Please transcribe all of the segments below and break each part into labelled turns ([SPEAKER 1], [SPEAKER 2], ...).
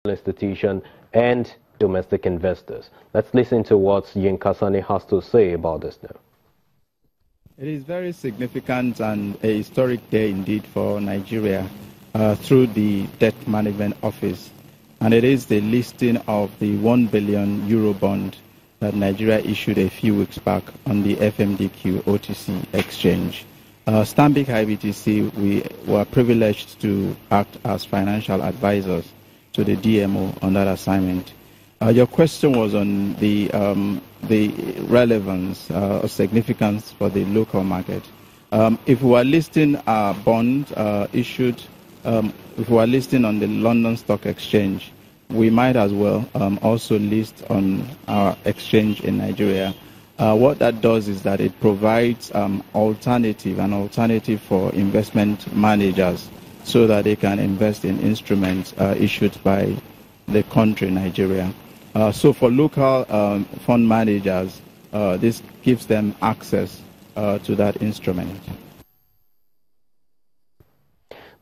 [SPEAKER 1] institution and domestic investors. Let's listen to what Yin Kasani has to say about this now.
[SPEAKER 2] It is very significant and a historic day indeed for Nigeria through the Debt Management Office. And it is the listing of the 1 billion Eurobond that Nigeria issued a few weeks back on the FMDQ OTC exchange. Stanbic IBTC, we were privileged to act as financial advisors to the DMO on that assignment. Your question was on the relevance or significance for the local market. If we were listing a bond issued, if we were listing on the London Stock Exchange, we might as well also list on our exchange in Nigeria. What that does is that it provides an alternative for investment managers so that they can invest in instruments issued by the country, Nigeria. So for local fund managers, this gives them access to that instrument.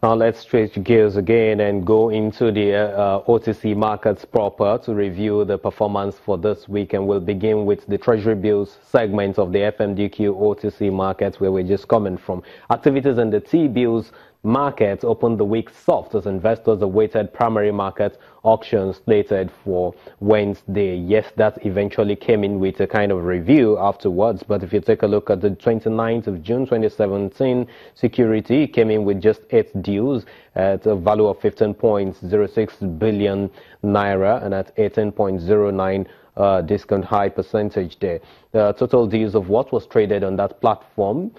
[SPEAKER 1] Now let's switch gears again and go into the OTC markets proper to review the performance for this week. And we'll begin with the Treasury Bills segment of the FMDQ OTC markets, where we're just coming from. Activities in the T-bills markets opened the week soft as investors awaited primary market auctions slated for Wednesday. Yes, that eventually came in with a kind of review afterwards, but if you take a look at the 29th of June 2017 security, came in with just 8 deals at a value of 15.06 billion naira and at 18.09 discount high percentage there. The total deals of what was traded on that platform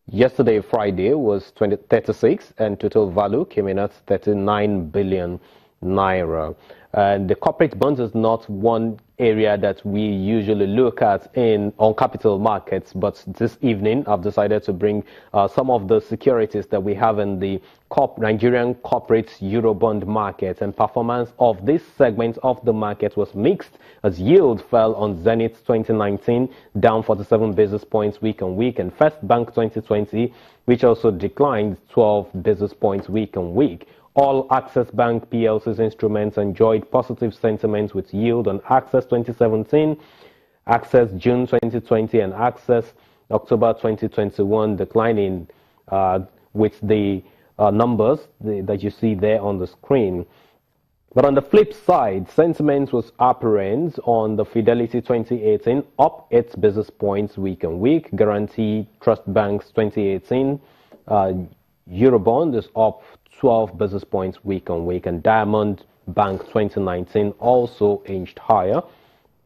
[SPEAKER 1] yesterday, Friday, was 36, and total value came in at 39 billion naira. And the corporate bonds is not one area that we usually look at on capital markets, but this evening I've decided to bring some of the securities that we have in the Nigerian corporate Eurobond market, and performance of this segment of the market was mixed as yield fell on Zenith 2019 down 47 basis points week on week, and First Bank 2020, which also declined 12 basis points week on week. All Access Bank PLC's instruments enjoyed positive sentiments with yield on Access 2017, Access June 2020, and Access October 2021 declining with the numbers that you see there on the screen. But on the flip side, sentiment was apparent on the Fidelity 2018, up 8 basis points week on week. Guarantee Trust Bank's 2018 Eurobond is up 12 basis points week on week, and Diamond Bank 2019 also inched higher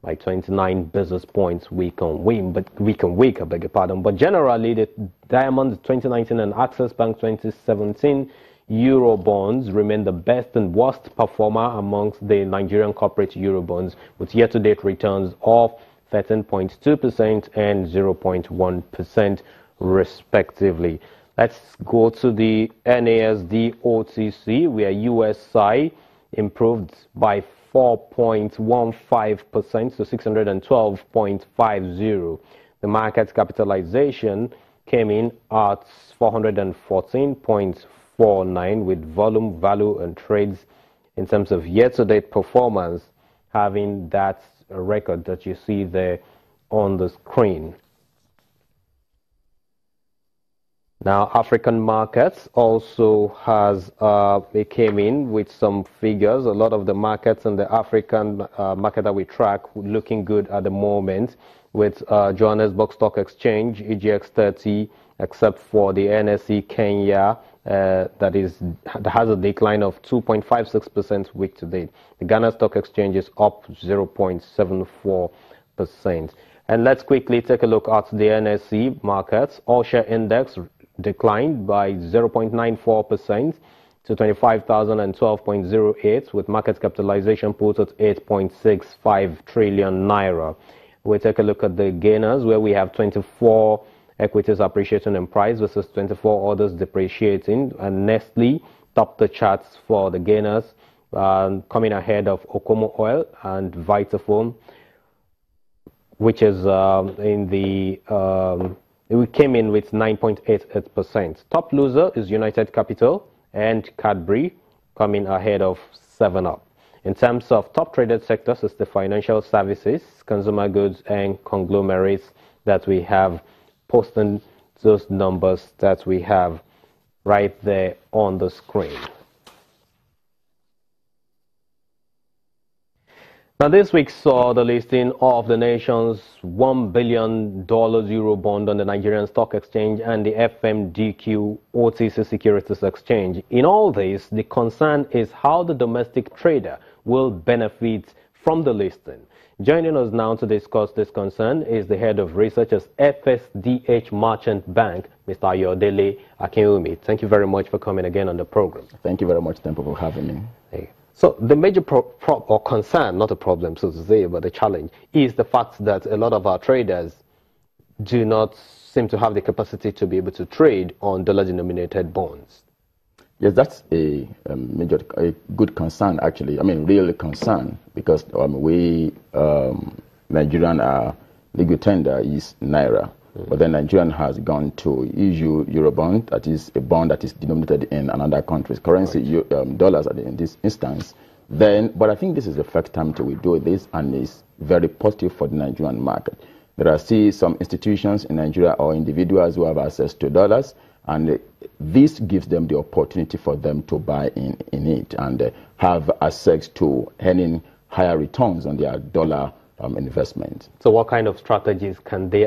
[SPEAKER 1] by 29 basis points week on week, I beg your pardon. But generally, the Diamond 2019 and Access Bank 2017 Eurobonds remain the best and worst performer amongst the Nigerian corporate Eurobonds, with year-to-date returns of 13.2% and 0.1% respectively. Let's go to the NASD OTC, where USI improved by 4.15% to 612.50. The market capitalization came in at 414.49, with volume, value, and trades in terms of year-to-date performance having that record that you see there on the screen. Now, African markets also they came in with some figures. A lot of the markets in the African market that we track looking good at the moment, with Johannesburg Stock Exchange, EGX 30, except for the NSE Kenya, that has a decline of 2.56% week to date. The Ghana Stock Exchange is up 0.74%. And let's quickly take a look at the NSE markets. All share index declined by 0.94% to 25,012.08, with market capitalization put at 8.65 trillion naira. We take a look at the gainers, where we have 24 equities appreciating in price versus 24 others depreciating, and Nestle topped the charts for the gainers, coming ahead of Okomo Oil and Vitafoam, which is we came in with 9.88%. Top loser is United Capital and Cadbury, coming ahead of 7-Up. In terms of top traded sectors, it's the financial services, consumer goods, and conglomerates that we have posting those numbers that we have right there on the screen. Now, this week saw the listing of the nation's $1 billion Eurobond on the Nigerian Stock Exchange and the FMDQ OTC Securities Exchange. In all this, the concern is how the domestic trader will benefit from the listing. Joining us now to discuss this concern is the head of research at FSDH Merchant Bank, Mr. Ayodele Akinwumi. Thank you very much for coming again on the program.
[SPEAKER 3] Thank you very much, Temple, for having me.
[SPEAKER 1] So the major or concern, not a problem, so to say, but the challenge is the fact that a lot of our traders do not seem to have the capacity to be able to trade on dollar-denominated bonds.
[SPEAKER 3] Yes, that's a good concern, actually. I mean, really concern, because Nigerian legal tender is Naira. But then Nigerian has gone to issue Eurobond, that is a bond that is denominated in another country's currency, right. Dollars in this instance. But I think this is the first time we do this, and it's very positive for the Nigerian market. There are still some institutions in Nigeria or individuals who have access to dollars, and this gives them the opportunity for them to buy in it and have access to earning higher returns on their dollar investment.
[SPEAKER 1] So what kind of strategies can they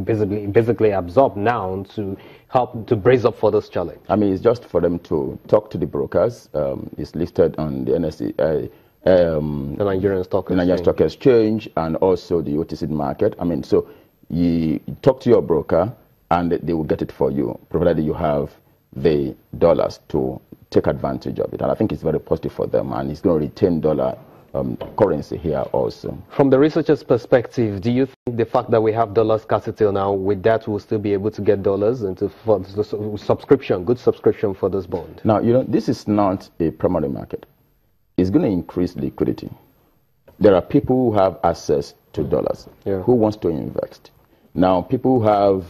[SPEAKER 1] basically absorb now to help to brace up for this challenge?
[SPEAKER 3] I mean, it's just for them to talk to the brokers. It's listed on the NSE, the
[SPEAKER 1] Nigerian
[SPEAKER 3] Stock Exchange, and also the OTC market. I mean, so you talk to your broker and they will get it for you, provided you have the dollars to take advantage of it. And I think it's very positive for them, and it's going to retain dollar currency here also.
[SPEAKER 1] From the researcher's perspective, do you think the fact that we have dollar scarcity now, with that we'll still be able to get dollars into for the subscription, good subscription for this bond?
[SPEAKER 3] Now, this is not a primary market. It's going to increase liquidity. There are people who have access to dollars, who wants to invest. Now, people who have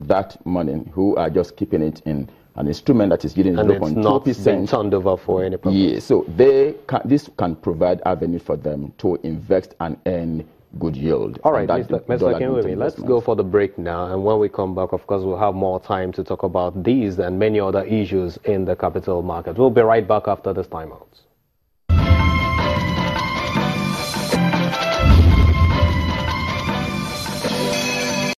[SPEAKER 3] that money, who are just keeping it in an instrument that is getting 0.2%
[SPEAKER 1] turned over for any purpose.
[SPEAKER 3] Yeah, so this can provide avenue for them to invest and earn good yield.
[SPEAKER 1] All right, Mr. Akinwumi, let's go for the break now, and when we come back, of course, we'll have more time to talk about these and many other issues in the capital market. We'll be right back after this timeout.